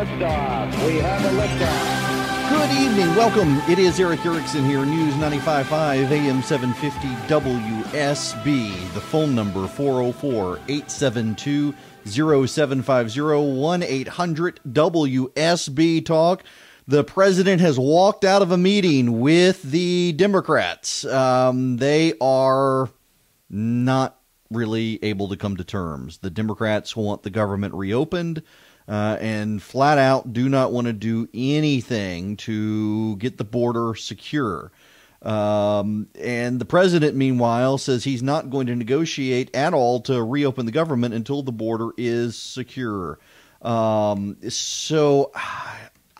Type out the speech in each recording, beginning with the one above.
liftoff. We have a liftoff. Good evening. Welcome. It is Erick Erickson here, News 95.5 AM 750 WSB. The phone number 404-872-0750, 1-800-WSB Talk. The president has walked out of a meeting with the Democrats. They are not really able to come to terms. The Democrats want the government reopened and flat out do not want to do anything to get the border secure. And the president, meanwhile, says he's not going to negotiate at all to reopen the government until the border is secure. So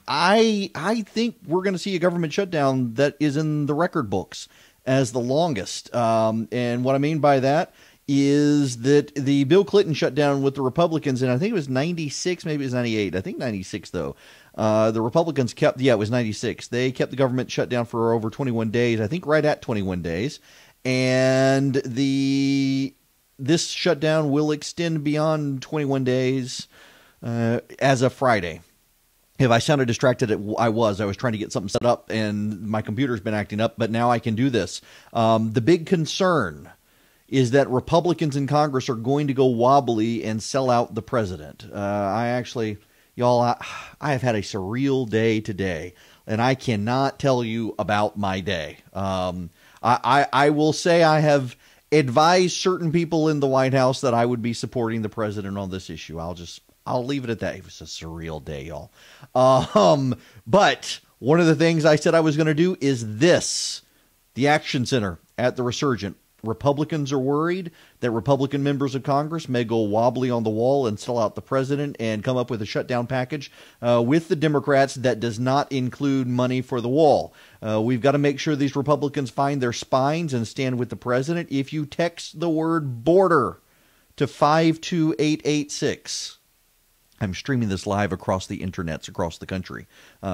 I think we're going to see a government shutdown that is in the record books as the longest. And what I mean by that is that the Bill Clinton shutdown with the Republicans, and I think it was 96, maybe it was 98. I think 96, though. The Republicans kept, it was 96. They kept the government shut down for over 21 days, I think right at 21 days. And this shutdown will extend beyond 21 days as of Friday. If I sounded distracted, I was trying to get something set up, and my computer's been acting up, but now I can do this. The big concern is that Republicans in Congress are going to go wobbly and sell out the president. I have had a surreal day today, and I cannot tell you about my day. I will say I have advised certain people in the White House that I would be supporting the president on this issue. I'll leave it at that. It was a surreal day, y'all. But one of the things I said I was going to do is this. The Action Center at the Resurgent. Republicans are worried that Republican members of Congress may go wobbly on the wall and sell out the president and come up with a shutdown package with the Democrats that does not include money for the wall. We've got to make sure these Republicans find their spines and stand with the president. If you text the word border to 52886, I'm streaming this live across the internets across the country.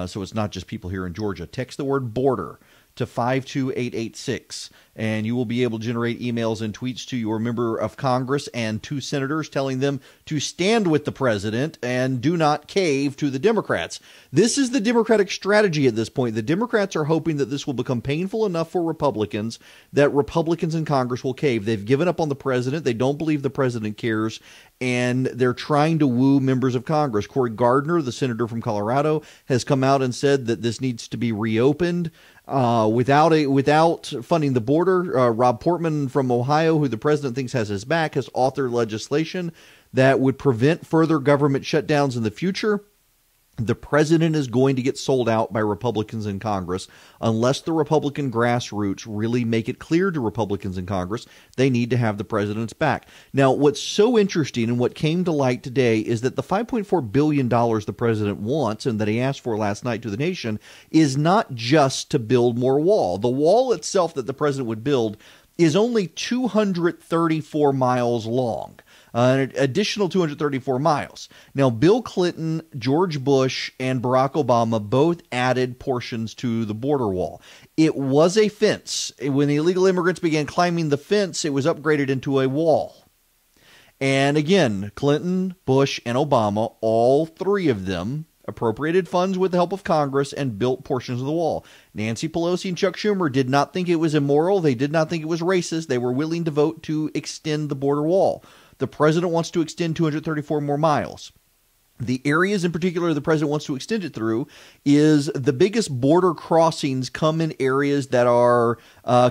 So it's not just people here in Georgia. Text the word border to 52886, and you will be able to generate emails and tweets to your member of Congress and to senators telling them to stand with the president and do not cave to the Democrats. This is the Democratic strategy at this point. The Democrats are hoping that this will become painful enough for Republicans that Republicans in Congress will cave. They've given up on the president. They don't believe the president cares, and they're trying to woo members of Congress. Cory Gardner, the senator from Colorado, has come out and said that this needs to be reopened. Without funding the border, Rob Portman from Ohio, who the president thinks has his back, has authored legislation that would prevent further government shutdowns in the future. The president is going to get sold out by Republicans in Congress unless the Republican grassroots really make it clear to Republicans in Congress they need to have the president's back. Now, what's so interesting and what came to light today is that the $5.4 billion the president wants and that he asked for last night to the nation is not just to build more wall. The wall itself that the president would build is only 234 miles long. An additional 234 miles. Now, Bill Clinton, George Bush, and Barack Obama both added portions to the border wall. It was a fence. When the illegal immigrants began climbing the fence, it was upgraded into a wall. And again, Clinton, Bush, and Obama, all three of them, appropriated funds with the help of Congress and built portions of the wall. Nancy Pelosi and Chuck Schumer did not think it was immoral. They did not think it was racist. They were willing to vote to extend the border wall. The president wants to extend 234 more miles. The areas in particular the president wants to extend it through is the biggest border crossings come in areas that are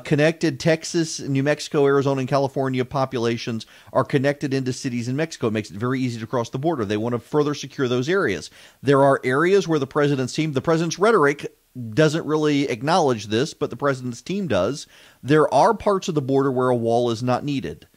connected. Texas, New Mexico, Arizona, and California populations are connected into cities in Mexico. It makes it very easy to cross the border. They want to further secure those areas. There are areas where the president's rhetoric doesn't really acknowledge this, but the president's team does. There are parts of the border where a wall is not needed.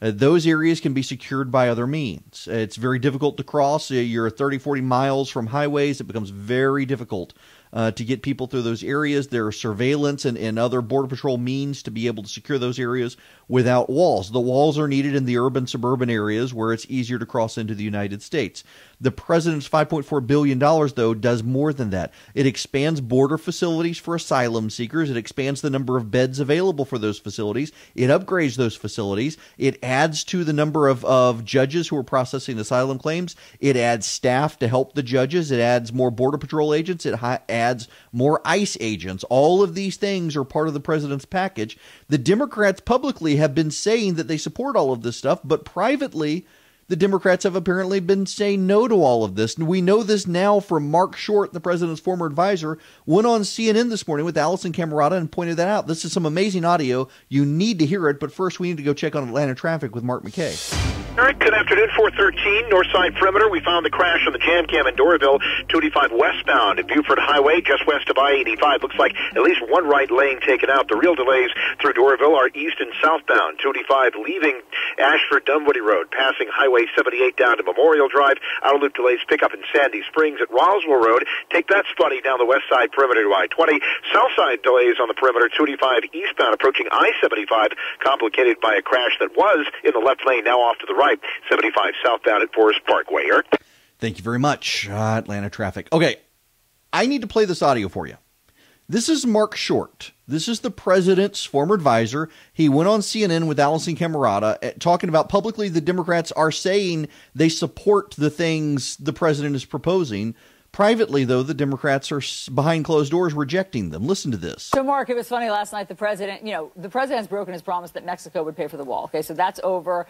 Those areas can be secured by other means. It's very difficult to cross. You're 30, 40 miles from highways. It becomes very difficult to get people through those areas. There are surveillance and other Border Patrol means to be able to secure those areas without walls. The walls are needed in the urban, suburban areas where it's easier to cross into the United States. The president's $5.4 billion, though, does more than that. It expands border facilities for asylum seekers. It expands the number of beds available for those facilities. It upgrades those facilities. It adds to the number of judges who are processing asylum claims. It adds staff to help the judges. It adds more Border Patrol agents. It adds more ICE agents. All of these things are part of the president's package. The Democrats publicly have been saying that they support all of this stuff, but privately, the Democrats have apparently been saying no to all of this. And we know this now from Mark Short, the president's former advisor, went on CNN this morning with Allison Camerata and pointed that out. This is some amazing audio. You need to hear it. But first, we need to go check on Atlanta traffic with Mark McKay. Eric, good afternoon, 413 Northside Perimeter. We found the crash on the Jam Cam in Doraville, 285 westbound at Buford Highway, just west of I-85. Looks like at least one right lane taken out. The real delays through Doraville are east and southbound. 285 leaving Ashford Dunwoody Road, passing Highway 78 down to Memorial Drive. Outer loop delays pick up in Sandy Springs at Roswell Road. Take that spotty down the west side perimeter to I-20. South side delays on the perimeter, 285 eastbound approaching I-75, complicated by a crash that was in the left lane, now off to the right. 75 southbound at Forest Parkway. Eric? Thank you very much, Atlanta traffic. Okay, I need to play this audio for you. This is Mark Short. This is the president's former advisor. He went on CNN with Allison Camerata talking about publicly the Democrats are saying they support the things the president is proposing. Privately, though, the Democrats are behind closed doors rejecting them. Listen to this. So, Mark, it was funny last night. The president has broken his promise that Mexico would pay for the wall. Okay, so that's over.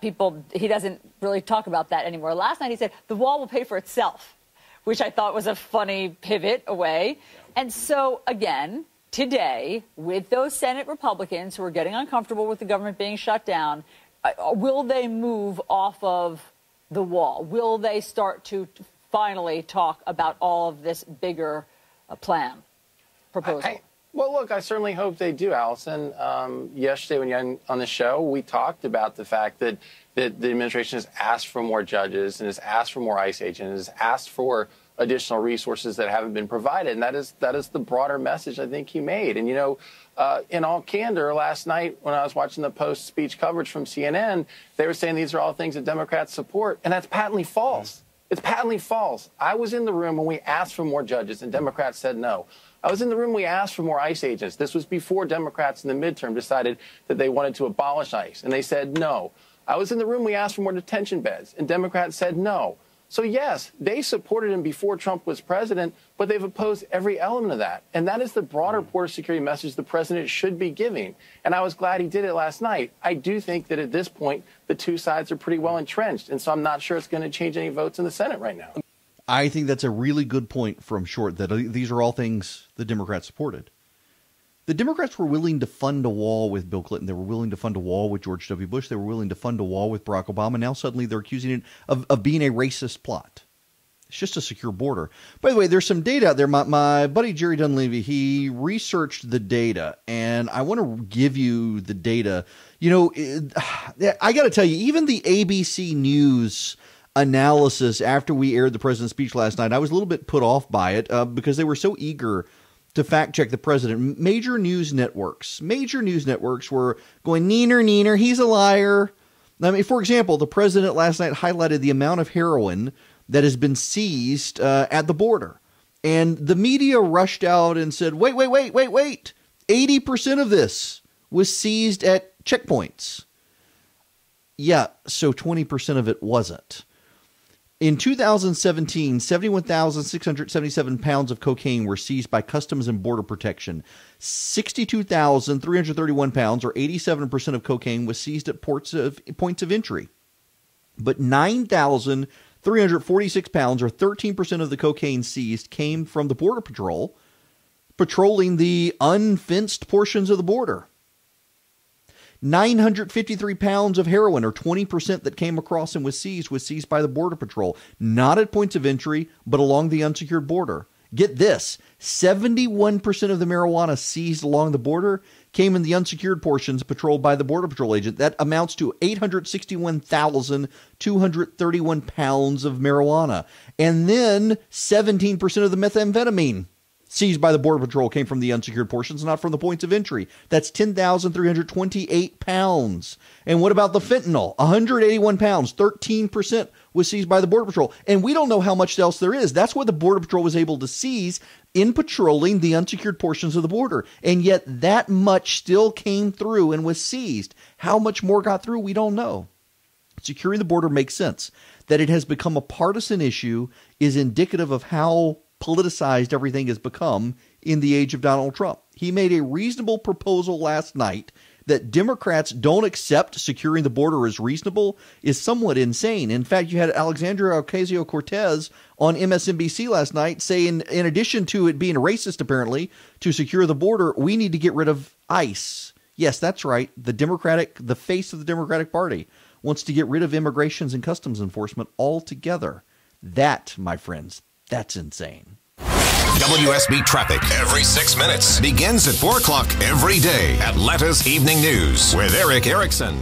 He doesn't really talk about that anymore. Last night he said the wall will pay for itself, which I thought was a funny pivot away. And so, again, today, with those Senate Republicans who are getting uncomfortable with the government being shut down, will they move off of the wall? Will they start to finally talk about all of this bigger proposal? Well, look, I certainly hope they do, Allison. Yesterday when you were on the show, we talked about the fact that the administration has asked for more judges and has asked for more ICE agents and has asked for additional resources that haven't been provided. And that is the broader message I think he made. And, in all candor, last night when I was watching the post-speech coverage from CNN, they were saying these are all things that Democrats support. And that's patently false. It's patently false. I was in the room when we asked for more judges and Democrats said no. I was in the room when we asked for more ICE agents. This was before Democrats in the midterm decided that they wanted to abolish ICE, and they said no. I was in the room we asked for more detention beds, and Democrats said no. So, yes, they supported him before Trump was president, but they've opposed every element of that. And that is the broader border security message the president should be giving. And I was glad he did it last night. I do think that at this point, the two sides are pretty well entrenched. And so I'm not sure it's going to change any votes in the Senate right now. I think that's a really good point from Short, that these are all things the Democrats supported. The Democrats were willing to fund a wall with Bill Clinton. They were willing to fund a wall with George W. Bush. They were willing to fund a wall with Barack Obama. Now suddenly they're accusing it of being a racist plot. It's just a secure border. By the way, there's some data out there. My buddy Jerry Dunleavy, he researched the data, and I want to give you the data. I got to tell you, even the ABC News analysis after we aired the president's speech last night, I was a little bit put off by it because they were so eager to fact check the president. Major news networks were going, neener, he's a liar. I mean, for example, the president last night highlighted the amount of heroin that has been seized at the border. And the media rushed out and said, wait. 80% of this was seized at checkpoints. Yeah, so 20% of it wasn't. In 2017, 71,677 pounds of cocaine were seized by Customs and Border Protection. 62,331 pounds, or 87% of cocaine, was seized at points of entry. But 9,346 pounds, or 13% of the cocaine seized, came from the Border Patrol, patrolling the unfenced portions of the border. 953 pounds of heroin, or 20% that came across and was seized by the Border Patrol, not at points of entry, but along the unsecured border. Get this, 71% of the marijuana seized along the border came in the unsecured portions patrolled by the Border Patrol agent. That amounts to 861,231 pounds of marijuana. And then 17% of the methamphetamine seized by the Border Patrol came from the unsecured portions, not from the points of entry. That's 10,328 pounds. And what about the fentanyl? 181 pounds, 13% was seized by the Border Patrol. And we don't know how much else there is. That's what the Border Patrol was able to seize in patrolling the unsecured portions of the border. And yet that much still came through and was seized. How much more got through, we don't know. Securing the border makes sense. That it has become a partisan issue is indicative of how politicized everything has become in the age of Donald Trump. He made a reasonable proposal last night. That Democrats don't accept securing the border as reasonable is somewhat insane. In fact, you had Alexandria Ocasio-Cortez on MSNBC last night saying, in addition to it being racist, apparently, to secure the border, we need to get rid of ICE. Yes, that's right. The face of the Democratic Party wants to get rid of immigrations and customs enforcement altogether. That, my friends, that's insane. WSB Traffic every 6 minutes begins at 4 o'clock every day. Atlanta's Evening News with Erick Erickson.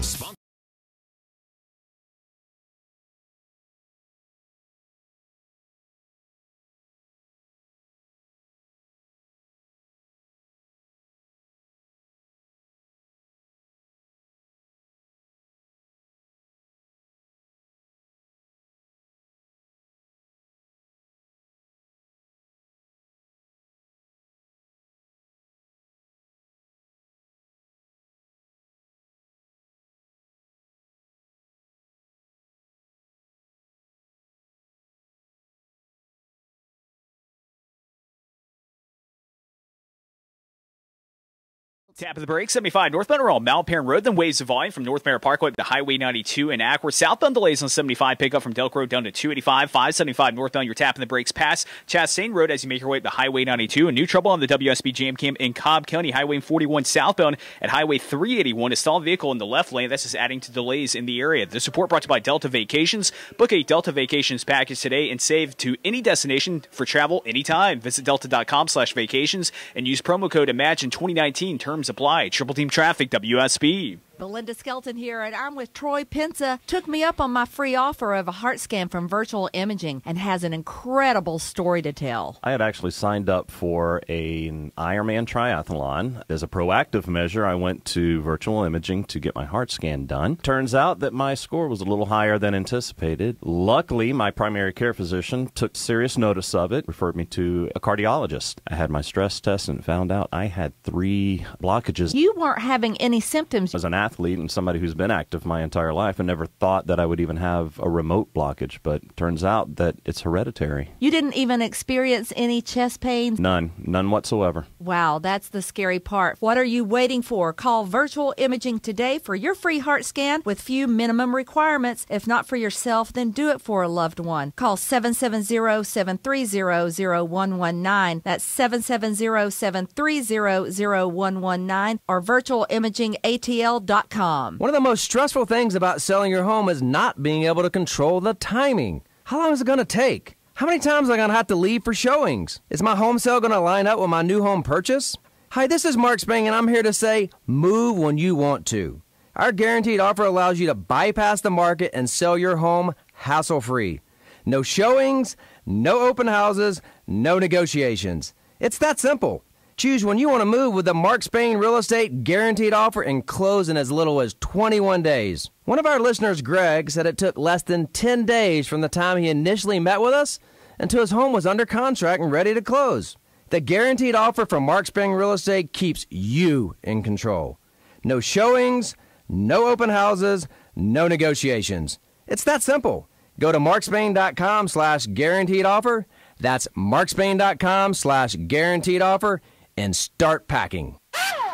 Tap of the break, 75 northbound around Mount Perrin Road, then waves of volume from North Merritt Parkway to Highway 92 in Acworth. Southbound delays on 75, pick up from Delk Road down to 285, 575 northbound. You're tapping the brakes past Chastain Road as you make your way to Highway 92. And new trouble on the WSB Jam Cam in Cobb County, Highway 41 southbound at Highway 381. A stalled vehicle in the left lane. That's just adding to delays in the area. The support brought to you by Delta Vacations. Book a Delta Vacations package today and save to any destination for travel anytime. Visit delta.com/vacations and use promo code IMAGINE2019. Terms apply. Triple Team Traffic, WSB. Belinda Skelton here, and I'm with Troy Pensa. Took me up on my free offer of a heart scan from Virtual Imaging and has an incredible story to tell. I had actually signed up for an Ironman triathlon. As a proactive measure, I went to Virtual Imaging to get my heart scan done. Turns out that my score was a little higher than anticipated. Luckily, my primary care physician took serious notice of it, referred me to a cardiologist. I had my stress test and found out I had 3 blockages. You weren't having any symptoms. As an athlete and somebody who's been active my entire life, I never thought that I would even have a remote blockage, but turns out that it's hereditary. You didn't even experience any chest pains? None whatsoever. Wow, that's the scary part. What are you waiting for? Call Virtual Imaging today for your free heart scan with few minimum requirements. If not for yourself, then do it for a loved one. Call 770-730-0119. That's 770-730-0119 or virtualimagingatl.com. One of the most stressful things about selling your home is not being able to control the timing. How long is it going to take? How many times am I going to have to leave for showings? Is my home sale going to line up with my new home purchase? Hi, this is Mark Spang, and I'm here to say, move when you want to. Our guaranteed offer allows you to bypass the market and sell your home hassle-free. No showings, no open houses, no negotiations. It's that simple. Choose when you want to move with the Mark Spain Real Estate Guaranteed Offer and close in as little as 21 days. One of our listeners, Greg, said it took less than 10 days from the time he initially met with us until his home was under contract and ready to close. The Guaranteed Offer from Mark Spain Real Estate keeps you in control. No showings, no open houses, no negotiations. It's that simple. Go to markspain.com/guaranteed offer. That's markspain.com/guaranteed offer. And start packing.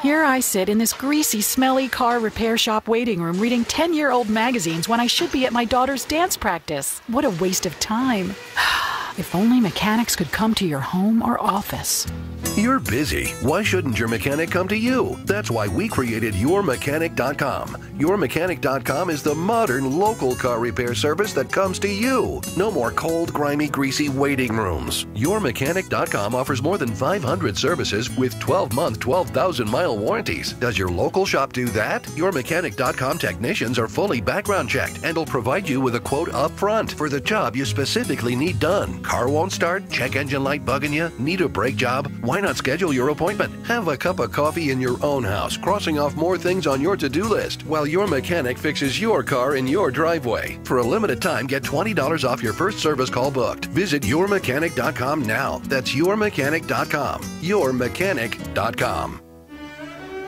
Here I sit in this greasy, smelly car repair shop waiting room reading 10-year-old magazines when I should be at my daughter's dance practice. What a waste of time. If only mechanics could come to your home or office. You're busy. Why shouldn't your mechanic come to you? That's why we created YourMechanic.com. YourMechanic.com is the modern local car repair service that comes to you. No more cold, grimy, greasy waiting rooms. YourMechanic.com offers more than 500 services with 12-month, 12,000-mile warranties. Does your local shop do that? YourMechanic.com technicians are fully background checked and will provide you with a quote up front for the job you specifically need done. Car won't start? Check engine light bugging you? Need a brake job? Why not schedule your appointment? Have a cup of coffee in your own house, crossing off more things on your to-do list while your mechanic fixes your car in your driveway. For a limited time, get $20 off your first service call booked. Visit yourmechanic.com now. That's yourmechanic.com. Yourmechanic.com.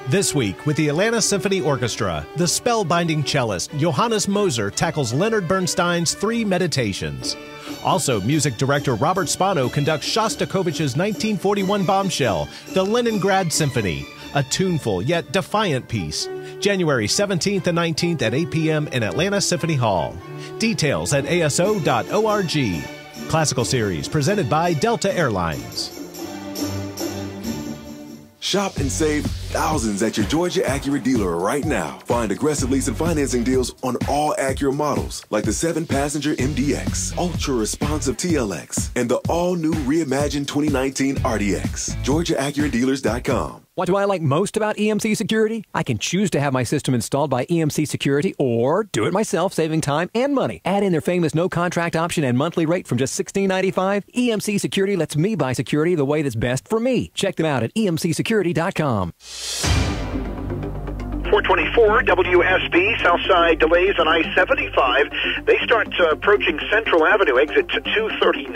This week, with the Atlanta Symphony Orchestra, the spellbinding cellist Johannes Moser tackles Leonard Bernstein's Three Meditations. Also, music director Robert Spano conducts Shostakovich's 1941 bombshell, the Leningrad Symphony, a tuneful yet defiant piece. January 17th and 19th at 8 p.m. in Atlanta Symphony Hall. Details at aso.org. Classical Series presented by Delta Airlines. Shop and save thousands at your Georgia Acura dealer right now. Find aggressive lease and financing deals on all Acura models, like the 7-passenger MDX, ultra-responsive TLX, and the all-new reimagined 2019 RDX. GeorgiaAcuraDealers.com. What do I like most about EMC Security? I can choose to have my system installed by EMC Security or do it myself, saving time and money. Add in their famous no-contract option and monthly rate from just $16.95. EMC Security lets me buy security the way that's best for me. Check them out at emcsecurity.com. 424 WSB, Southside delays on I-75. They start approaching Central Avenue, exit to 239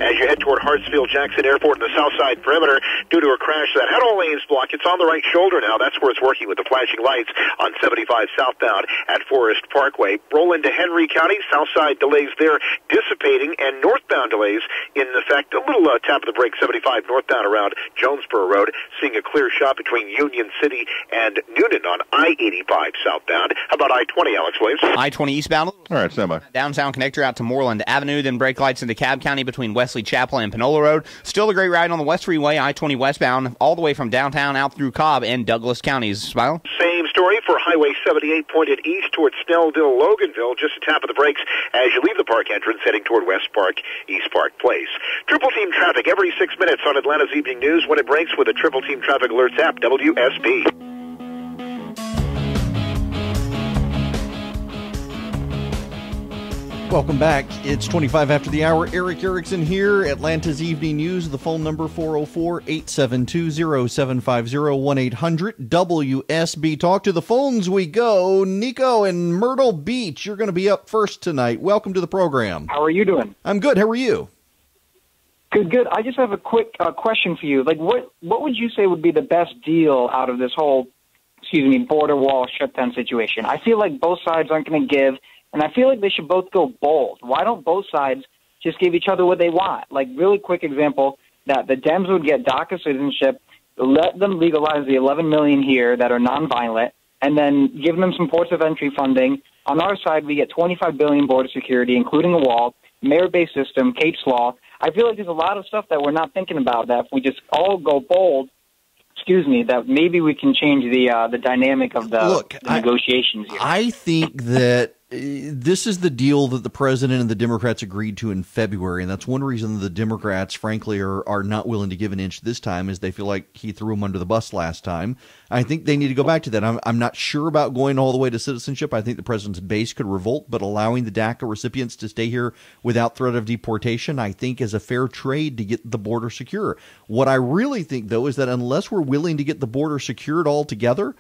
as you head toward Hartsfield-Jackson Airport in the Southside perimeter due to a crash that had all lanes blocked. It's on the right shoulder now. That's where it's working with the flashing lights on 75 southbound at Forest Parkway. Roll into Henry County, Southside delays there dissipating, and northbound delays in effect. A little tap of the brake, 75 northbound around Jonesboro Road, seeing a clear shot between Union City and Noonan on I-85 southbound. How about I-20, Alex Williams? I-20 eastbound. All right, stand by. Downtown connector out to Moreland Avenue, then brake lights into Cobb County between Wesley Chapel and Panola Road. Still a great ride on the West Freeway, I-20 westbound, all the way from downtown out through Cobb and Douglas counties. Smile. Same story for Highway 78 pointed east towards Snellville, Loganville. Just a tap of the brakes as you leave the park entrance heading toward West Park, East Park Place. Triple Team Traffic every 6 minutes on Atlanta's Evening News when it breaks with a Triple Team Traffic Alerts app, WSB. Welcome back. It's 25 after the hour. Erick Erickson here. Atlanta's Evening News. The phone number 404-872-0750-1-800-WSB. Talk to the phones we go. Nico in Myrtle Beach, you're going to be up first tonight. Welcome to the program. How are you doing? I'm good. How are you? Good. I just have a quick question for you. Like, what would you say would be the best deal out of this whole, border wall shutdown situation? I feel like both sides aren't going to give. And I feel like they should both go bold. Why don't both sides just give each other what they want? Like, really quick example, that the Dems would get DACA citizenship, let them legalize the 11 million here that are nonviolent, and then give them some ports of entry funding. On our side, we get 25 billion border security, including a wall, mayor-based system, Kate's Law. I feel like there's a lot of stuff that we're not thinking about that if we just all go bold, that maybe we can change the dynamic of the negotiations here. I think that this is the deal that the president and the Democrats agreed to in February, and that's one reason the Democrats, frankly, are not willing to give an inch this time, is they feel like he threw them under the bus last time. I think they need to go back to that. I'm not sure about going all the way to citizenship. I think the president's base could revolt, but allowing the DACA recipients to stay here without threat of deportation, I think, is a fair trade to get the border secure. What I really think, though, is that unless we're willing to get the border secured altogether,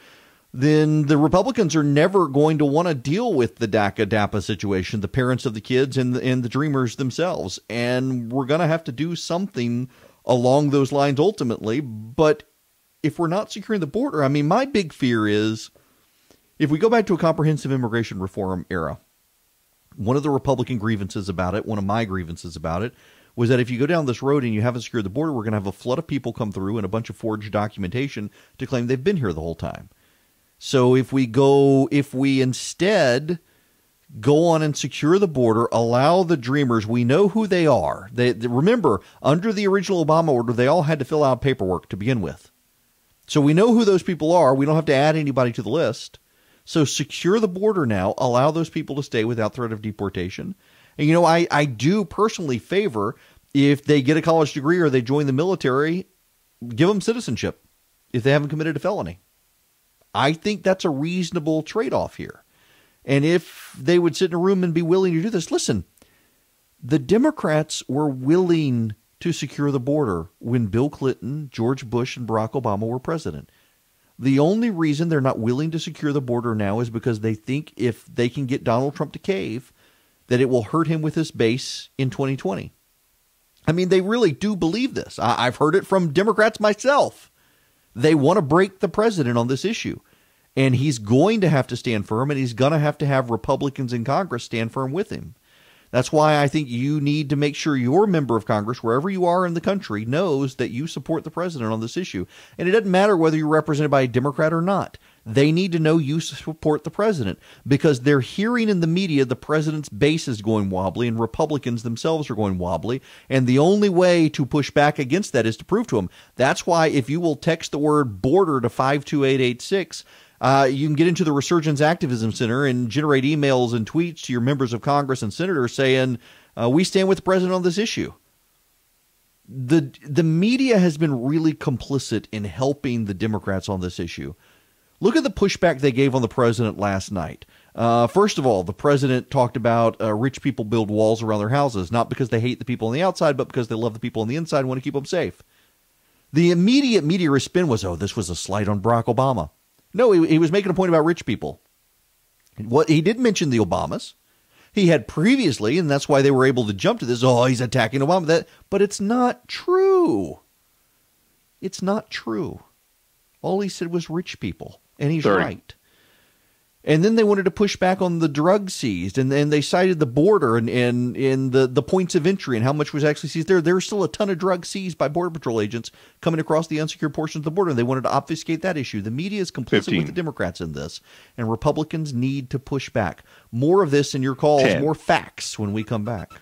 then the Republicans are never going to want to deal with the DACA-DAPA situation, the parents of the kids and the dreamers themselves. And we're going to have to do something along those lines ultimately. But if we're not securing the border, my big fear is if we go back to a comprehensive immigration reform era, one of the Republican grievances about it, one of my grievances about it, was that if you go down this road and you haven't secured the border, we're going to have a flood of people come through and a bunch of forged documentation to claim they've been here the whole time. So if we instead go on and secure the border, allow the dreamers, we know who they are. Remember, under the original Obama order, they all had to fill out paperwork to begin with. So we know who those people are. We don't have to add anybody to the list. So secure the border now, allow those people to stay without threat of deportation. And, I do personally favor if they get a college degree or they join the military, give them citizenship if they haven't committed a felony. I think that's a reasonable trade-off here. And if they would sit in a room and be willing to do this, listen, The Democrats were willing to secure the border when Bill Clinton, George Bush, and Barack Obama were president. The only reason they're not willing to secure the border now is because they think if they can get Donald Trump to cave, that it will hurt him with his base in 2020. I mean, they really do believe this. I've heard it from Democrats myself. They want to break the president on this issue. And he's going to have to stand firm, and he's going to have Republicans in Congress stand firm with him. That's why I think you need to make sure your member of Congress, wherever you are in the country, knows that you support the president on this issue. And it doesn't matter whether you're represented by a Democrat or not. They need to know you support the president because they're hearing in the media the president's base is going wobbly and Republicans themselves are going wobbly. And the only way to push back against that is to prove to them. That's why if you will text the word border to 52886, you can get into the Resurgence Activism Center and generate emails and tweets to your members of Congress and senators saying, we stand with the president on this issue. The media has been really complicit in helping the Democrats on this issue. Look at the pushback they gave on the president last night. First of all, the president talked about rich people build walls around their houses, not because they hate the people on the outside, but because they love the people on the inside and want to keep them safe. The immediate media response was, oh, this was a slight on Barack Obama. No, he was making a point about rich people. What he did mention the Obamas. He had previously, and that's why they were able to jump to this, oh, he's attacking Obama. But it's not true. It's not true. All he said was rich people, and he's right. And then they wanted to push back on the drugs seized, and then they cited the border and the points of entry and how much was actually seized there. There's still a ton of drugs seized by Border Patrol agents coming across the unsecured portions of the border, and they wanted to obfuscate that issue. The media is complicit with the Democrats in this, and Republicans need to push back. More of this in your calls, more facts when we come back.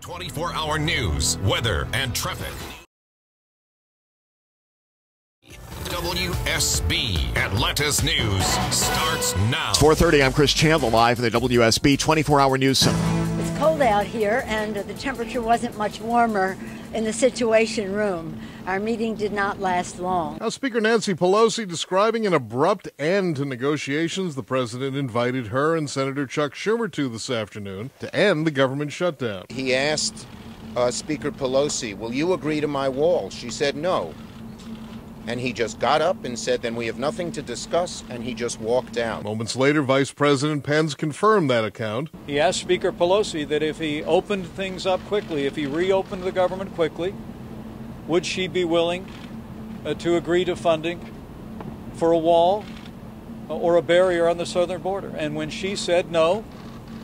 24-hour news, weather, and traffic. WSB Atlanta's News starts now. It's 4:30. I'm Chris Chandler live in the WSB 24-hour news center. It's cold out here, and the temperature wasn't much warmer in the Situation Room. Our meeting did not last long. House Speaker Nancy Pelosi describing an abrupt end to negotiations the president invited her and Senator Chuck Schumer to this afternoon to end the government shutdown. He asked Speaker Pelosi, will you agree to my wall? She said no. And he just got up and said, then we have nothing to discuss, and he just walked out. Moments later, Vice President Pence confirmed that account. He asked Speaker Pelosi that if he opened things up quickly, if he reopened the government quickly, would she be willing to agree to funding for a wall or a barrier on the southern border? And when she said no,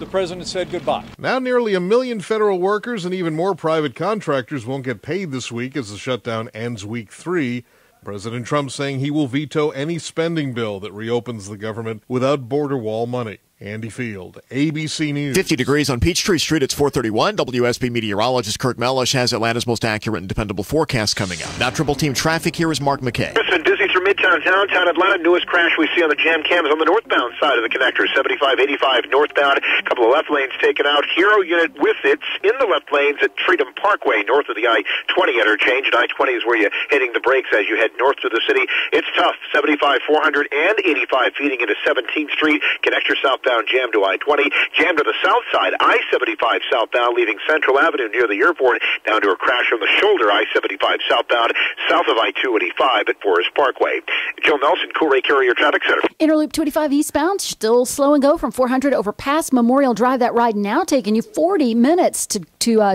the president said goodbye. Now nearly 1 million federal workers and even more private contractors won't get paid this week as the shutdown ends week 3. President Trump saying he will veto any spending bill that reopens the government without border wall money. Andy Field, ABC News. 50 degrees on Peachtree Street. It's 4:31. WSB meteorologist Kurt Mellish has Atlanta's most accurate and dependable forecast coming up. Now, Triple Team Traffic. Here is Mark McKay. Listen, busy through Midtown, downtown Atlanta. Newest crash we see on the jam cam is on the northbound side of the connector. 7585 northbound. A couple of left lanes taken out. Hero unit with it in the left lanes at Freedom Parkway, north of the I-20 interchange. And I-20 is where you're hitting the brakes as you head north through the city. It's tough. 75, 400, and 85 feeding into 17th Street. Connector southbound jam to I-20. Jam to the south side. I-75 southbound leaving Central Avenue near the airport down to a crash on the shoulder. I-75 southbound south of I-285 at Forest Parkway. Joe Nelson, Coolray Carrier Traffic Center. Interloop 285 eastbound, still slow and go from 400 over past Memorial Drive. That ride now taking you 40 minutes to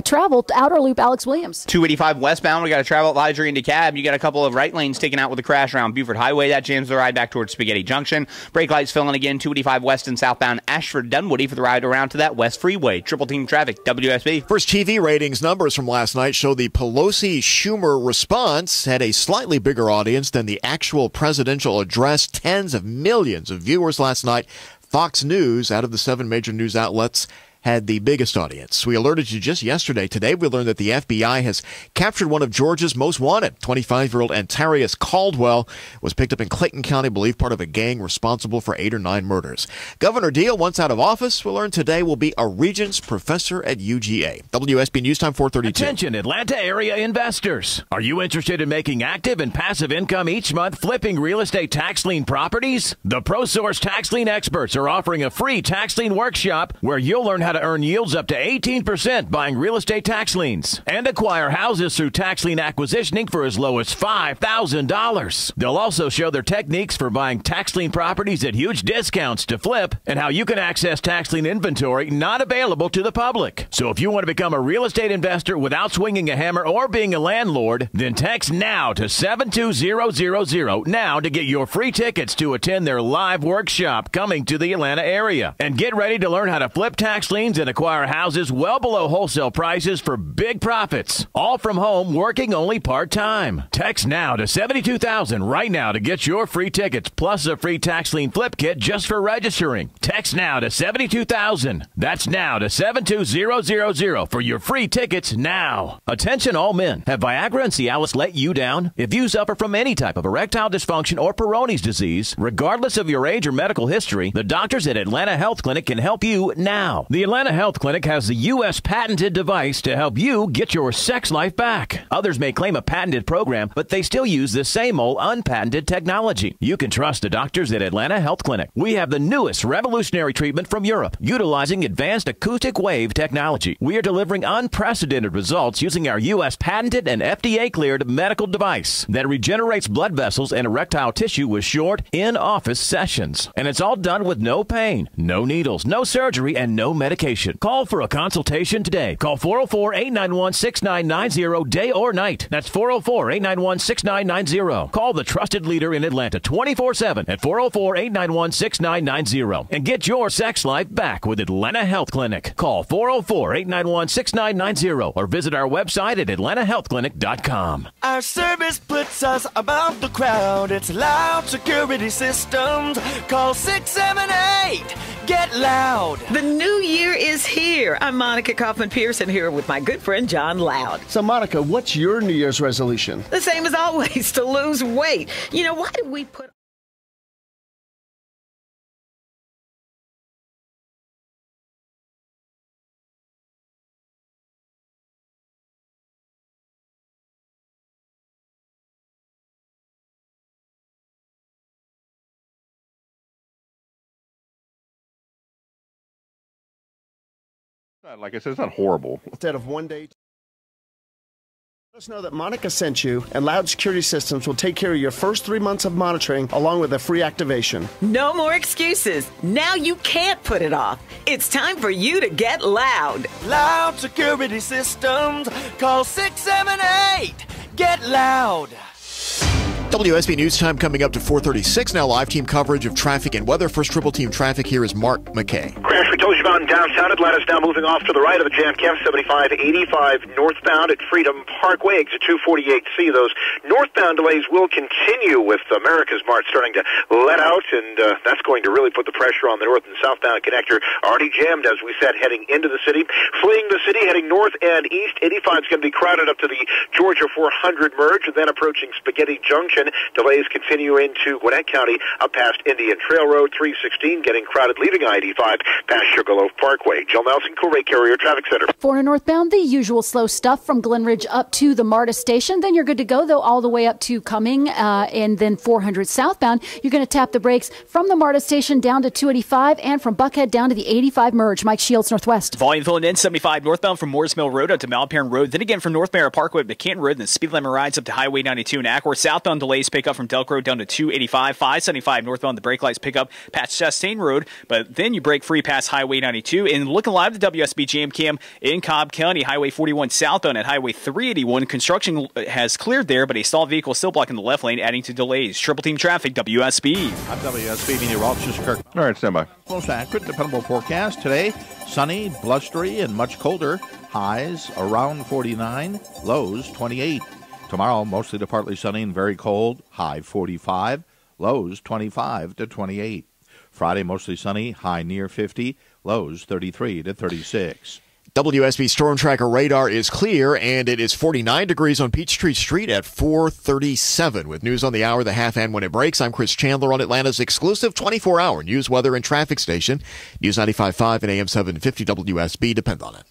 travel to Outer Loop. Alex Williams. 285 westbound, we got a travel advisory into cab. You got a couple of right lanes taken out with a crash around Buford Highway. That jams the ride back towards Spaghetti Junction. Brake lights filling again. 285 west and southbound Ashford Dunwoody for the ride around to that West Freeway. Triple Team Traffic, WSB. First TV ratings numbers from last night show the Pelosi-Schumer response had a slightly bigger audience than the actual presidential address. Tens of millions of viewers last night. Fox News, out of the 7 major news outlets, had the biggest audience. We alerted you just yesterday. Today, we learned that the FBI has captured one of Georgia's most wanted. 25-year-old Antarius Caldwell was picked up in Clayton County, believed part of a gang responsible for 8 or 9 murders. Governor Deal, once out of office, we'll learn today will be a Regents professor at UGA. WSB News Time 432. Attention, Atlanta area investors. Are you interested in making active and passive income each month flipping real estate tax lien properties? The ProSource Tax Lien experts are offering a free tax lien workshop where you'll learn how to earn yields up to 18% buying real estate tax liens and acquire houses through tax lien acquisitioning for as low as $5,000. They'll also show their techniques for buying tax lien properties at huge discounts to flip and how you can access tax lien inventory not available to the public. So if you want to become a real estate investor without swinging a hammer or being a landlord, then text NOW to 72000 now to get your free tickets to attend their live workshop coming to the Atlanta area. And get ready to learn how to flip tax liens and acquire houses well below wholesale prices for big profits. All from home, working only part-time. Text NOW to 72000 right now to get your free tickets plus a free tax lien flip kit just for registering. Text NOW to 72000. That's NOW to 72000 for your free tickets now. Attention all men. Have Viagra and Cialis let you down? If you suffer from any type of erectile dysfunction or Peyronie's disease, regardless of your age or medical history, the doctors at Atlanta Health Clinic can help you now. The Atlanta Health Clinic has the U.S. patented device to help you get your sex life back. Others may claim a patented program, but they still use the same old unpatented technology. You can trust the doctors at Atlanta Health Clinic. We have the newest revolutionary treatment from Europe, utilizing advanced acoustic wave technology. We are delivering unprecedented results using our U.S. patented and FDA-cleared medical device that regenerates blood vessels and erectile tissue with short, in-office sessions. And it's all done with no pain, no needles, no surgery, and no medication. Call for a consultation today. Call 404-891-6990 day or night. That's 404-891-6990. Call the trusted leader in Atlanta 24/7 at 404-891-6990 and get your sex life back with Atlanta Health Clinic. Call 404-891-6990 or visit our website at atlantahealthclinic.com. Our service puts us above the crowd. It's Loud Security Systems. Call 678. Get loud. The new year is here. I'm Monica Kaufman-Pearson here with my good friend John Loud. So, Monica, what's your New Year's resolution? The same as always, to lose weight. You know, why did we put... Like I said, it's not horrible. Instead of one day, let us know that Monica sent you, and Loud Security Systems will take care of your first 3 months of monitoring along with a free activation. No more excuses. Now you can't put it off. It's time for you to get loud. Loud Security Systems. Call 678. Get loud. WSB News Time coming up to 4:36 now. Live team coverage of traffic and weather. First Triple Team Traffic, here is Mark McKay. Crash we told you about in downtown Atlanta is now moving off to the right of the Jam Camp, 7585 northbound at Freedom Parkway, exit 248C. Those northbound delays will continue with America's Mart starting to let out, and that's going to really put the pressure on the north and southbound connector. Already jammed, as we said, heading into the city. Fleeing the city, heading north and east. 85 is going to be crowded up to the Georgia 400 merge, and then approaching Spaghetti Junction. Delays continue into Gwinnett County up past Indian Trail Road. 316 getting crowded leaving I-85 past Sugarloaf Parkway. Jill Nelson, Courier Carrier Traffic Center. 400 northbound, the usual slow stuff from Glen Ridge up to the MARTA station. Then you're good to go, though, all the way up to Cumming. And then 400 southbound, you're going to tap the brakes from the MARTA station down to 285 and from Buckhead down to the 85 merge. Mike Shields, Northwest. Volume filling in 75 northbound from Morris Mill Road up to Mount Perrin Road. Then again from North Mara Parkway up to Canton Road. And the speed limit rides up to Highway 92 in Acworth. Southbound delays pick up from Delk Road down to 285. 575 northbound, the brake lights pick up past Chastain Road. But then you break free past Highway 92. And looking live, the WSB Jam Cam in Cobb County. Highway 41 southbound at Highway 381. Construction has cleared there, but a stalled vehicle still blocking the left lane, adding to delays. Triple Team Traffic, WSB. I'm WSB meteorologist Kirk. All right, stand by. Most accurate, dependable forecast today. Sunny, blustery, and much colder. Highs around 49, lows 28. Tomorrow, mostly to partly sunny and very cold. High 45, lows 25 to 28. Friday, mostly sunny, high near 50, lows 33 to 36. WSB Storm Tracker radar is clear, and it is 49 degrees on Peachtree Street at 4:37. With news on the hour, the half, and when it breaks, I'm Chris Chandler on Atlanta's exclusive 24-hour news, weather, and traffic station. News 95.5 and AM 750 WSB. Depend on it.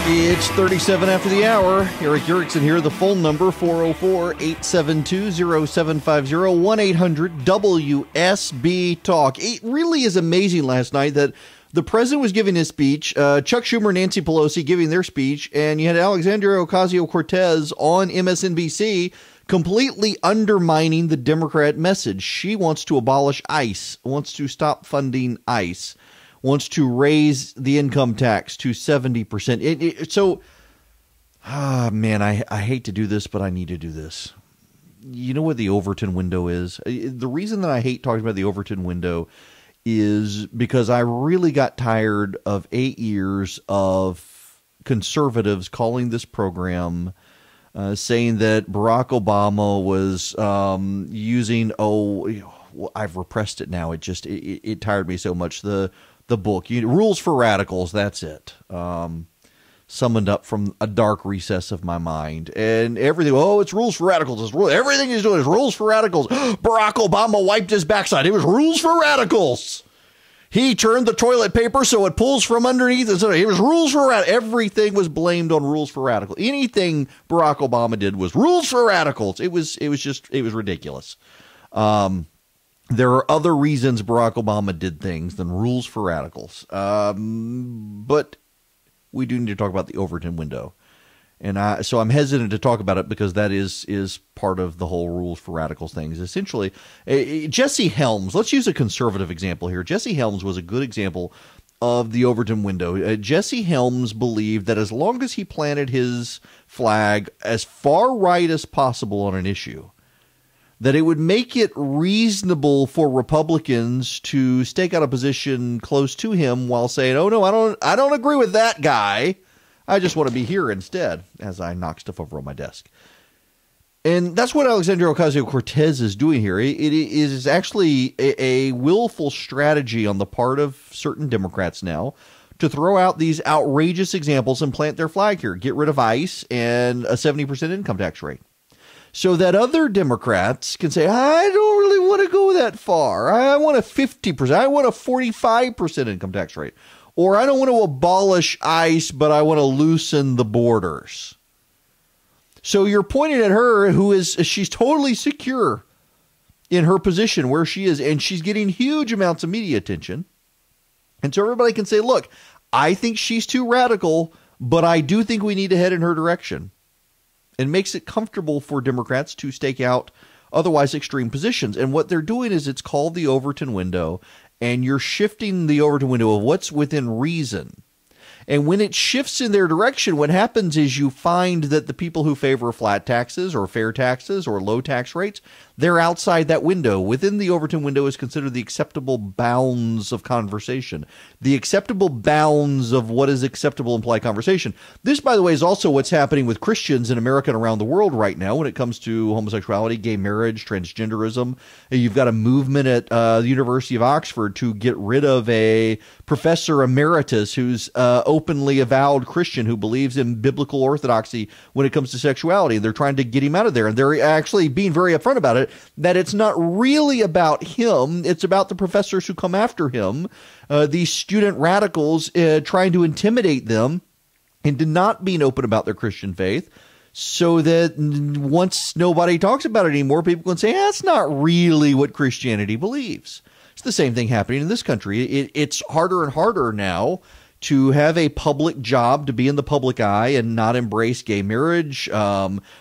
It's 37 after the hour. Erick Erickson here. The phone number, 404-872-0750, 1-800-WSB-TALK. It really is amazing last night that the president was giving his speech, Chuck Schumer and Nancy Pelosi giving their speech, and you had Alexandria Ocasio-Cortez on MSNBC completely undermining the Democrat message. She wants to abolish ICE, wants to stop funding ICE, wants to raise the income tax to 70%. I hate to do this, but I need to do this. You know what the Overton window is? The reason that I hate talking about the Overton window is because I really got tired of 8 years of conservatives calling this program, saying that Barack Obama was using, I've repressed it now. It tired me so much. The book, Rules for Radicals, that's it. Summoned up from a dark recess of my mind. And everything, it's Rules for Radicals. Everything he's doing is Rules for Radicals. Barack Obama wiped his backside. It was Rules for Radicals. He turned the toilet paper so it pulls from underneath. It was Rules for Radicals. Everything was blamed on Rules for Radicals. Anything Barack Obama did was Rules for Radicals. It was ridiculous. There are other reasons Barack Obama did things than Rules for Radicals. But we do need to talk about the Overton window. And so I'm hesitant to talk about it because that is part of the whole Rules for Radicals thing. Is essentially, Jesse Helms, let's use a conservative example here. Jesse Helms was a good example of the Overton window. Jesse Helms believed that as long as he planted his flag as far right as possible on an issue, that it would make it reasonable for Republicans to stake out a position close to him while saying, "Oh no, I don't agree with that guy. I just want to be here instead," as I knock stuff over on my desk. And that's what Alexandria Ocasio-Cortez is doing here. It is actually a willful strategy on the part of certain Democrats now to throw out these outrageous examples and plant their flag here. Get rid of ICE and a 70% income tax rate, so that other Democrats can say, I don't really want to go that far. I want a 50%. I want a 45% income tax rate. Or I don't want to abolish ICE, but I want to loosen the borders. So you're pointing at her, she's totally secure in her position where she is, and she's getting huge amounts of media attention. And so everybody can say, look, I think she's too radical, but I do think we need to head in her direction. And makes it comfortable for Democrats to stake out otherwise extreme positions. And what they're doing is it's called the Overton window, and you're shifting the Overton window of what's within reason. And when it shifts in their direction, what happens is you find that the people who favor flat taxes or fair taxes or low tax rates, they're outside that window. Within the Overton window is considered the acceptable bounds of conversation, the acceptable bounds of what is acceptable implied conversation. This, by the way, is also what's happening with Christians in America and around the world right now when it comes to homosexuality, gay marriage, transgenderism. You've got a movement at the University of Oxford to get rid of a professor emeritus who's openly avowed Christian who believes in biblical orthodoxy when it comes to sexuality. They're trying to get him out of there, and they're actually being very upfront about it, that it's not really about him. It's about the professors who come after him, these student radicals trying to intimidate them into not being open about their Christian faith, so that once nobody talks about it anymore, people can say, that's not really what Christianity believes. It's the same thing happening in this country. It's harder and harder now to have a public job, to be in the public eye and not embrace gay marriage,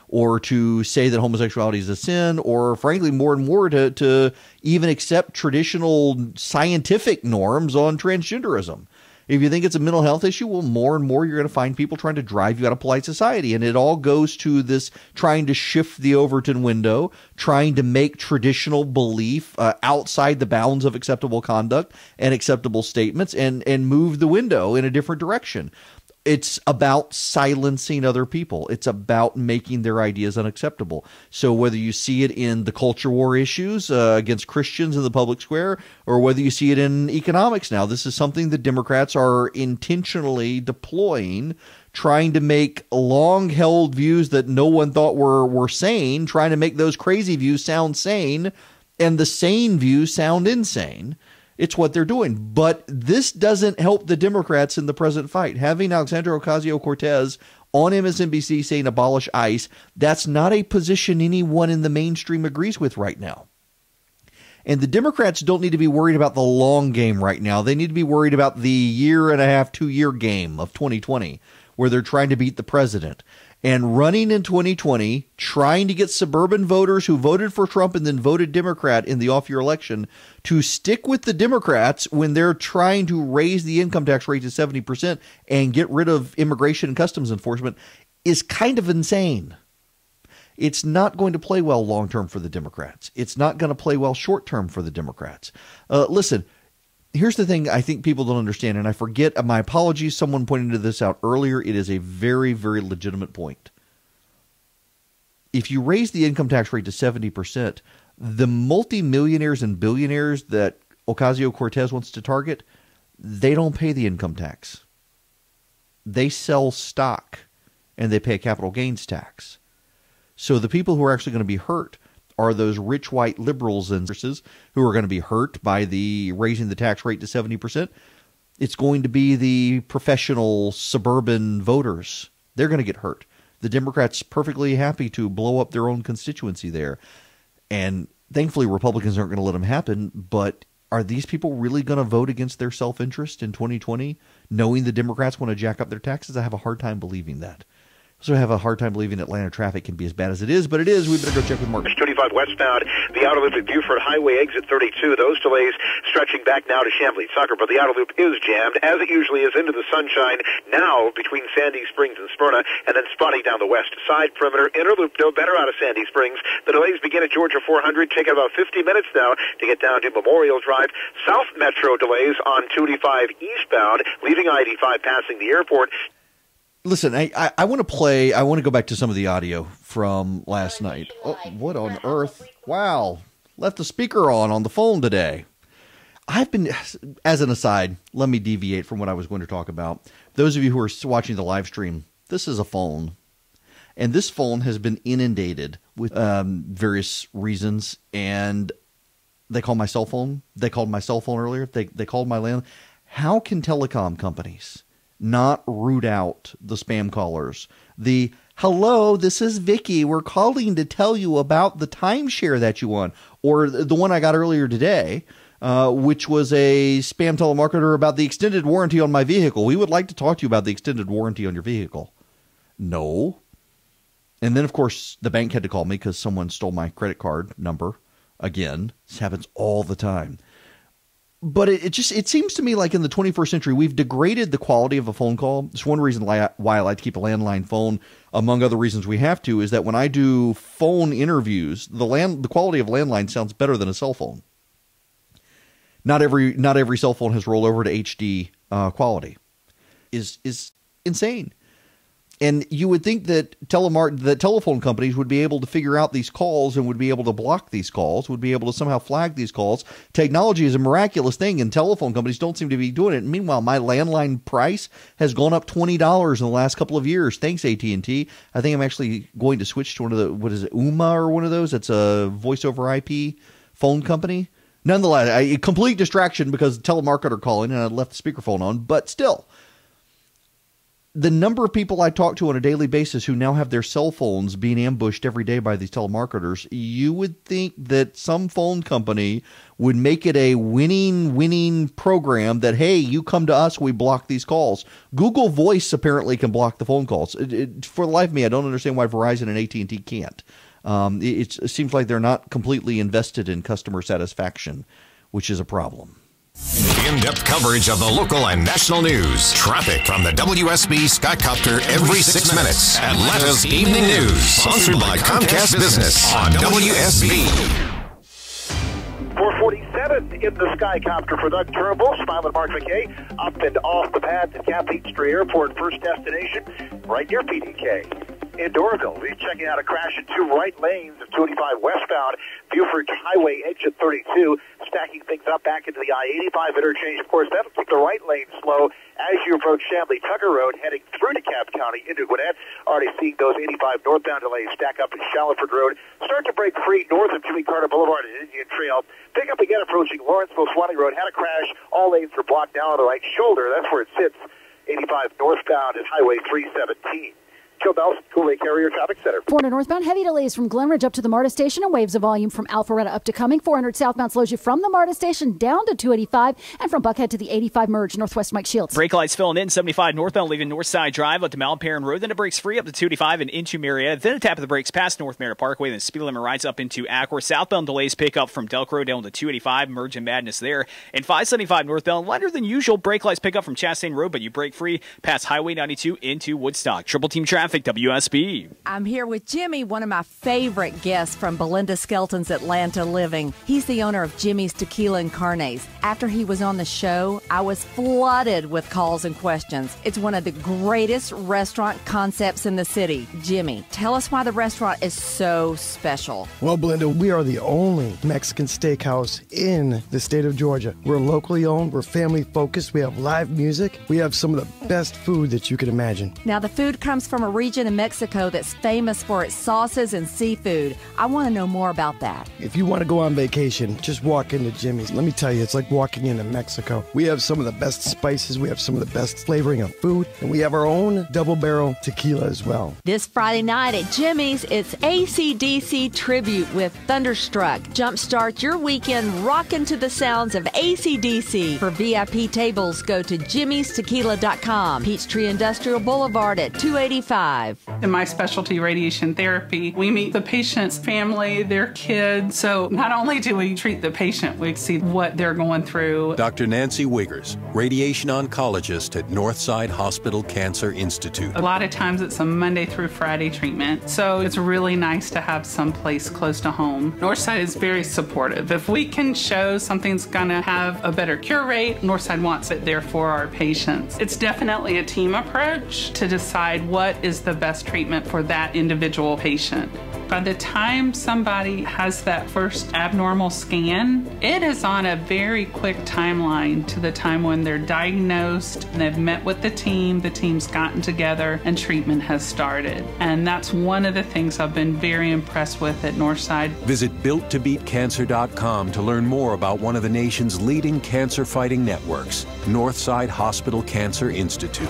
or to say that homosexuality is a sin, or frankly, more and more to even accept traditional scientific norms on transgenderism. If you think it's a mental health issue, well, more and more you're going to find people trying to drive you out of polite society. And it all goes to this trying to shift the Overton window, trying to make traditional belief outside the bounds of acceptable conduct and acceptable statements and move the window in a different direction. It's about silencing other people. It's about making their ideas unacceptable. So whether you see it in the culture war issues against Christians in the public square, or whether you see it in economics now, this is something that Democrats are intentionally deploying, trying to make long-held views that no one thought were sane, trying to make those crazy views sound sane, and the sane views sound insane. It's what they're doing. But this doesn't help the Democrats in the present fight. Having Alexandria Ocasio-Cortez on MSNBC saying abolish ICE, that's not a position anyone in the mainstream agrees with right now. And the Democrats don't need to be worried about the long game right now. They need to be worried about the 1.5, 2-year game of 2020, where they're trying to beat the president. And running in 2020, trying to get suburban voters who voted for Trump and then voted Democrat in the off-year election to stick with the Democrats when they're trying to raise the income tax rate to 70% and get rid of immigration and customs enforcement is kind of insane. It's not going to play well long-term for the Democrats. It's not going to play well short-term for the Democrats. Listen, here's the thing I think people don't understand, and I forget, my apologies, someone pointed this out earlier. It is a very, very legitimate point. If you raise the income tax rate to 70%, the multimillionaires and billionaires that Ocasio-Cortez wants to target, they don't pay the income tax. They sell stock, and they pay a capital gains tax. So the people who are actually going to be hurt are those rich white liberals and who are going to be hurt by the raising the tax rate to 70%. It's going to be the professional suburban voters. They're going to get hurt. The Democrats perfectly happy to blow up their own constituency there. And thankfully, Republicans aren't going to let them happen. But are these people really going to vote against their self-interest in 2020, knowing the Democrats want to jack up their taxes? I have a hard time believing that. So I have a hard time believing Atlanta traffic can be as bad as it is, but it is. We better go check with Mark. 25 westbound, the outer loop at Buford Highway, exit 32. Those delays stretching back now to Chamblee Sucker, but the outer loop is jammed, as it usually is, into the sunshine now between Sandy Springs and Smyrna, and then spotty down the west side perimeter. Inner loop no better out of Sandy Springs. The delays begin at Georgia 400, taking about 50 minutes now to get down to Memorial Drive. South Metro delays on 285 eastbound, leaving I-85 passing the airport. Listen, I want to go back to some of the audio from last night. Oh, what on earth? Wow. Left the speaker on the phone today. I've been, as an aside, let me deviate from what I was going to talk about. Those of you who are watching the live stream, this is a phone. And this phone has been inundated with various reasons. And they call my cell phone. They called my cell phone earlier. They called my landline. How can telecom companies not root out the spam callers? The hello, this is Vicky. We're calling to tell you about the timeshare that you won. Or the one I got earlier today, which was a spam telemarketer about the extended warranty on my vehicle. We would like to talk to you about the extended warranty on your vehicle. No. And then, of course, the bank had to call me because someone stole my credit card number. Again, this happens all the time. But it seems to me like in the 21st century, we've degraded the quality of a phone call. It's one reason why I like to keep a landline phone. Among other reasons we have to is that when I do phone interviews, the quality of landline sounds better than a cell phone. Not every cell phone has rolled over to HD quality. Is insane. And you would think that telephone companies would be able to figure out these calls and would be able to block these calls, would be able to somehow flag these calls. Technology is a miraculous thing, and telephone companies don't seem to be doing it. Meanwhile, my landline price has gone up $20 in the last couple of years. Thanks, AT&T. I think I'm actually going to switch to one of the, what is it, Uma or one of those? It's a voice over IP phone company. Nonetheless, a complete distraction because telemarketer calling and I left the speakerphone on, but still. The number of people I talk to on a daily basis who now have their cell phones being ambushed every day by these telemarketers, you would think that some phone company would make it a winning program that, hey, you come to us, we block these calls. Google Voice apparently can block the phone calls. For the life of me, I don't understand why Verizon and AT&T can't. It seems like they're not completely invested in customer satisfaction, which is a problem. In-depth coverage of the local and national news. Traffic from the WSB Skycopter every 6 minutes. Atlanta's Evening News. Sponsored by Comcast Business on WSB. 447 7 in the Skycopter for Doug Turnbull, Smile and Mark McKay, up and off the pads at Kathleen Street Airport, first destination, right near PDK. In Doraville, we're checking out a crash in 2 right lanes of 285 westbound, Buford Highway exit 32, stacking things up back into the I-85 interchange. Of course, that'll keep the right lane slow as you approach Chamblee-Tucker Road, heading through DeKalb County into Gwinnett. Already seeing those 85 northbound delays stack up in Shallowford Road. Start to break free north of Jimmy Carter Boulevard and Indian Trail. Pick up again approaching Lawrenceville-Swanee Road. Had a crash. All lanes are blocked down on the right shoulder. That's where it sits. 85 northbound at Highway 317. Joe Belson, Cool Lake Area Traffic Center. 400 northbound, heavy delays from Glenridge up to the MARTA station and waves of volume from Alpharetta up to Cumming. 400 southbound slows you from the MARTA station down to 285 and from Buckhead to the 85 merge. Northwest Mike Shields. Brake lights filling in 75 northbound, leaving Northside Drive up to Mount Perrin Road. Then it breaks free up to 285 and into Marietta. Then a tap of the brakes past North Marietta Parkway. Then speed limit rides up into Acworth. Southbound delays pick up from Delk Road down to 285. Merge and Madness there. And 575 northbound, lighter than usual. Brake lights pick up from Chastain Road, but you break free past Highway 92 into Woodstock. Triple Team Traffic, WSB. I'm here with Jimmy, one of my favorite guests from Belinda Skelton's Atlanta Living. He's the owner of Jimmy's Tequila and Carnes. After he was on the show, I was flooded with calls and questions. It's one of the greatest restaurant concepts in the city. Jimmy, tell us why the restaurant is so special. Well, Belinda, we are the only Mexican steakhouse in the state of Georgia. We're locally owned. We're family focused. We have live music. We have some of the best food that you could imagine. Now, the food comes from a region in Mexico that's famous for its sauces and seafood. I want to know more about that. If you want to go on vacation, just walk into Jimmy's. Let me tell you, it's like walking into Mexico. We have some of the best spices, we have some of the best flavoring of food, and we have our own double barrel tequila as well. This Friday night at Jimmy's, it's AC/DC Tribute with Thunderstruck. Jumpstart your weekend rocking to the sounds of AC/DC. For VIP tables, go to jimmystequila.com. Peachtree Industrial Boulevard at 285. In my specialty, radiation therapy, we meet the patient's family, their kids. So not only do we treat the patient, we see what they're going through. Dr. Nancy Wiggers, radiation oncologist at Northside Hospital Cancer Institute. A lot of times it's a Monday through Friday treatment, so it's really nice to have some place close to home. Northside is very supportive. If we can show something's going to have a better cure rate, Northside wants it there for our patients. It's definitely a team approach to decide what is the best treatment for that individual patient. By the time somebody has that first abnormal scan, it is on a very quick timeline to the time when they're diagnosed and they've met with the team's gotten together, and treatment has started. And that's one of the things I've been very impressed with at Northside. Visit BuiltToBeatCancer.com to learn more about one of the nation's leading cancer-fighting networks, Northside Hospital Cancer Institute.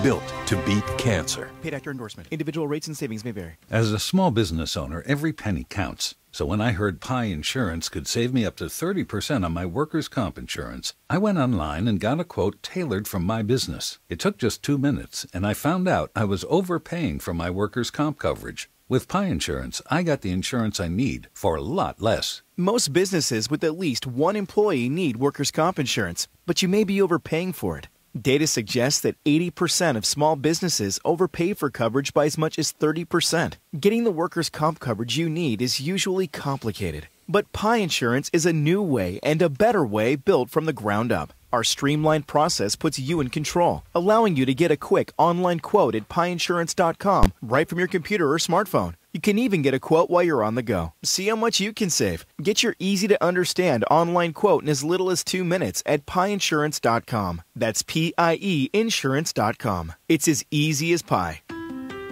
Built to beat cancer. Paid actor endorsement. Individual rates and savings may vary. As a small business owner, every penny counts. So when I heard Pi Insurance could save me up to 30% on my workers' comp insurance, I went online and got a quote tailored from my business. It took just 2 minutes, and I found out I was overpaying for my workers' comp coverage. With Pi Insurance, I got the insurance I need for a lot less. Most businesses with at least one employee need workers' comp insurance, but you may be overpaying for it. Data suggests that 80% of small businesses overpay for coverage by as much as 30%. Getting the workers' comp coverage you need is usually complicated. But Pi Insurance is a new way and a better way built from the ground up. Our streamlined process puts you in control, allowing you to get a quick online quote at piinsurance.com right from your computer or smartphone. You can even get a quote while you're on the go. See how much you can save. Get your easy-to-understand online quote in as little as 2 minutes at piinsurance.com. That's P-I-E insurance.com. It's as easy as pie.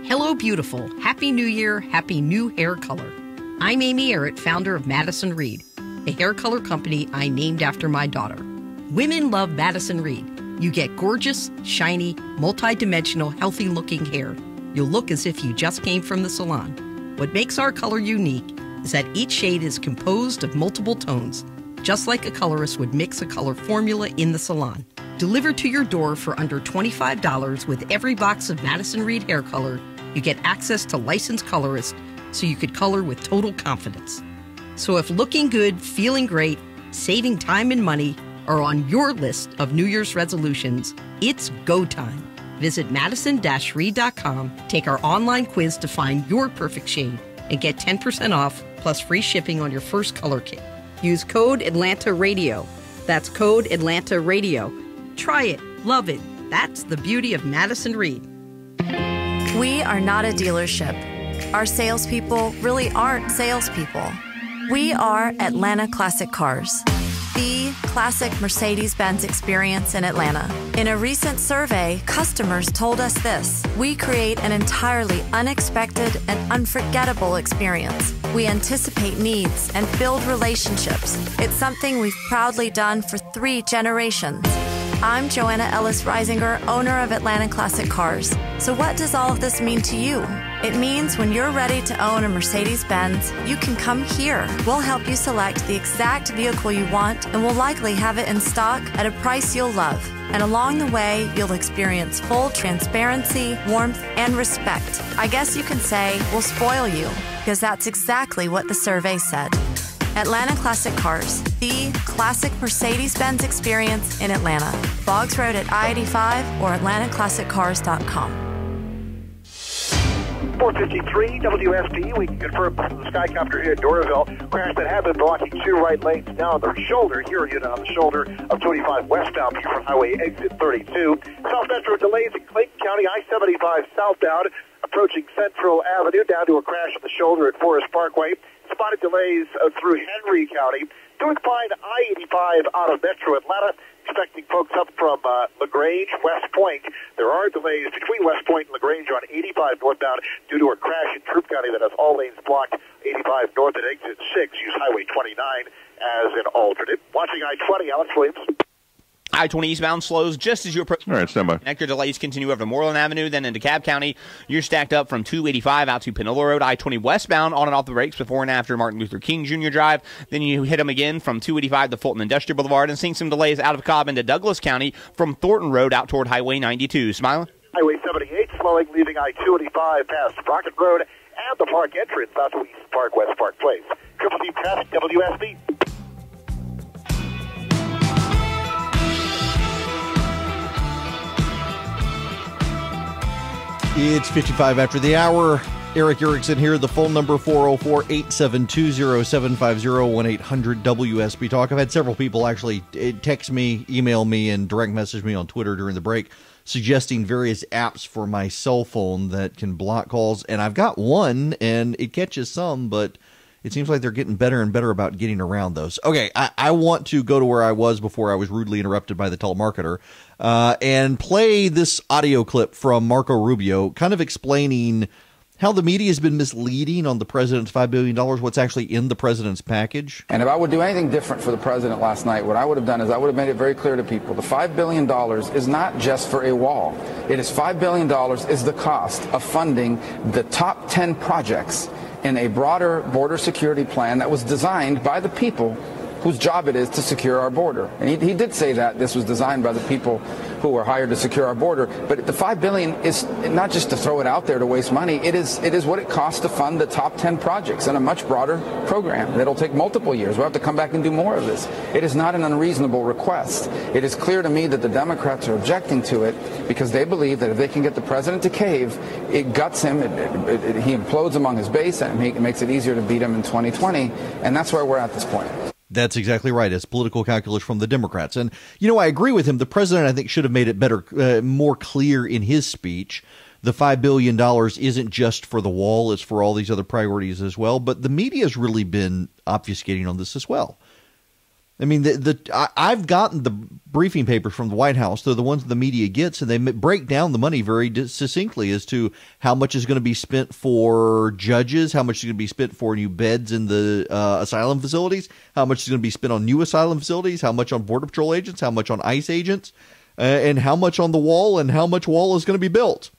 Hello, beautiful. Happy New Year. Happy new hair color. I'm Amy Errett, founder of Madison Reed, a hair color company I named after my daughter. Women love Madison Reed. You get gorgeous, shiny, multi-dimensional, healthy-looking hair. You'll look as if you just came from the salon. What makes our color unique is that each shade is composed of multiple tones, just like a colorist would mix a color formula in the salon. Delivered to your door for under $25 with every box of Madison Reed hair color, you get access to licensed colorists so you could color with total confidence. So if looking good, feeling great, saving time and money are on your list of New Year's resolutions, it's go time. Visit madison-reed.com, take our online quiz to find your perfect shade, and get 10% off plus free shipping on your first color kit. use code Atlanta Radio. That's code Atlanta Radio. Try it. Love it. That's the beauty of Madison Reed. We are not a dealership. Our salespeople really aren't salespeople. We are Atlanta Classic Cars, the classic Mercedes-Benz experience in Atlanta. In a recent survey, customers told us this: we create an entirely unexpected and unforgettable experience. We anticipate needs and build relationships. It's something we've proudly done for 3 generations. I'm Joanna Ellis Reisinger, owner of Atlanta Classic Cars. So what does all of this mean to you? It means when you're ready to own a Mercedes-Benz, you can come here. We'll help you select the exact vehicle you want, and we'll likely have it in stock at a price you'll love. And along the way, you'll experience full transparency, warmth, and respect. I guess you can say we'll spoil you, because that's exactly what the survey said. Atlanta Classic Cars, the classic Mercedes-Benz experience in Atlanta. Boggs Road at I-85 or AtlantaClassicCars.com. 453 WSP. We can confirm from the Skycopter here at Doraville. Crash that had been blocking 2 right lanes down the shoulder, here on the shoulder of 25 westbound Buford Highway exit 32. South Metro delays in Clayton County, I-75 southbound, approaching Central Avenue down to a crash on the shoulder at Forest Parkway. Spotted delays through Henry County. Doing fine I-85 out of Metro Atlanta. Expecting folks up from LaGrange, West Point. There are delays between West Point and LaGrange on 85 northbound due to a crash in Troop County that has all lanes blocked. 85 north at exit 6. Use Highway 29 as an alternate. Watching I-20, Alex Williams. I-20 eastbound slows just as you approach. All right, stand by. Connector delays continue over Moreland Avenue, then into Cobb County. You're stacked up from 285 out to Panola Road. I-20 westbound on and off the brakes before and after Martin Luther King Jr. Drive. Then you hit them again from 285 to Fulton Industrial Boulevard, and seeing some delays out of Cobb into Douglas County from Thornton Road out toward Highway 92. Smiling. Highway 78 slowing, leaving I-285 past Rocket Road and the park entrance out to East Park, West Park Place. Triple D traffic, WSB. It's 55 after the hour. Erick Erickson here. The phone number 404-872-0750, 1-800-WSB Talk. I've had several people actually text me, email me, and direct message me on Twitter during the break suggesting various apps for my cell phone that can block calls. And I've got one, and it catches some, but it seems like they're getting better and better about getting around those. Okay, I want to go to where I was before I was rudely interrupted by the telemarketer and play this audio clip from Marco Rubio kind of explaining how the media has been misleading on the president's $5 billion, what's actually in the president's package. And if I would do anything different for the president last night, what I would have done is I would have made it very clear to people the $5 billion is not just for a wall. It is $5 billion is the cost of funding the top 10 projects in a broader border security plan that was designed by the people whose job it is to secure our border. And he did say that this was designed by the people who were hired to secure our border. But the $5 billion is not just to throw it out there to waste money. It is what it costs to fund the top 10 projects in a much broader program that'll take multiple years. We'll have to come back and do more of this. It is not an unreasonable request. It is clear to me that the Democrats are objecting to it because they believe that if they can get the president to cave, it guts him, he implodes among his base, and it makes it easier to beat him in 2020. And that's where we're at this point. That's exactly right. It's political calculus from the Democrats. And, you know, I agree with him. The president, I think, should have made it better, more clear in his speech. The $5 billion isn't just for the wall. It's for all these other priorities as well. But the media has really been obfuscating on this as well. I mean, I've gotten the briefing papers from the White House. They're the ones the media gets, and they break down the money very succinctly as to how much is going to be spent for judges, how much is going to be spent for new beds in the asylum facilities, how much is going to be spent on new asylum facilities, how much on Border Patrol agents, how much on ICE agents, and how much on the wall, and how much wall is going to be built.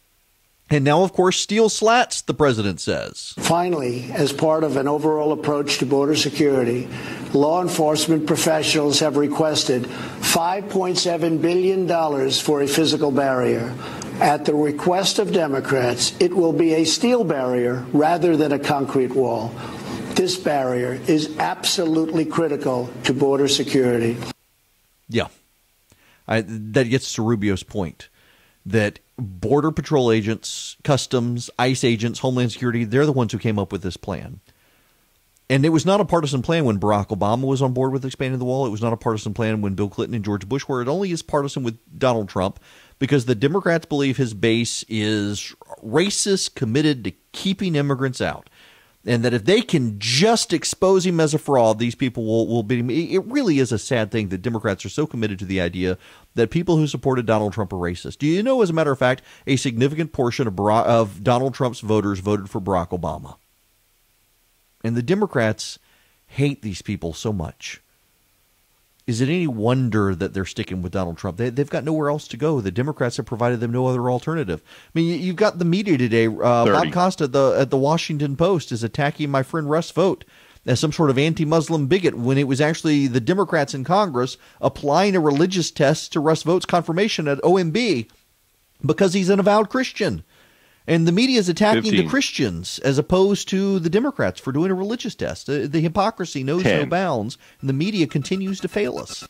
And now, of course, steel slats, the president says. Finally, as part of an overall approach to border security, law enforcement professionals have requested $5.7 billion for a physical barrier. At the request of Democrats, it will be a steel barrier rather than a concrete wall. This barrier is absolutely critical to border security. Yeah, that gets to Rubio's point. That Border Patrol agents, Customs, ICE agents, Homeland Security, they're the ones who came up with this plan. And it was not a partisan plan when Barack Obama was on board with expanding the wall. It was not a partisan plan when Bill Clinton and George Bush were. It only is partisan with Donald Trump because the Democrats believe his base is racist, committed to keeping immigrants out. And that if they can just expose him as a fraud, these people will beat him. It really is a sad thing that Democrats are so committed to the idea that people who supported Donald Trump are racist. Do you know, as a matter of fact, a significant portion of Donald Trump's voters voted for Barack Obama? And the Democrats hate these people so much. Is it any wonder that they're sticking with Donald Trump? They've got nowhere else to go. The Democrats have provided them no other alternative. I mean, you've got the media today. Bob Costa at the Washington Post is attacking my friend Russ Vought as some sort of anti-Muslim bigot when it was actually the Democrats in Congress applying a religious test to Russ Vought's confirmation at OMB because he's an avowed Christian. And the media is attacking the Christians as opposed to the Democrats for doing a religious test. The hypocrisy knows no bounds, and the media continues to fail us.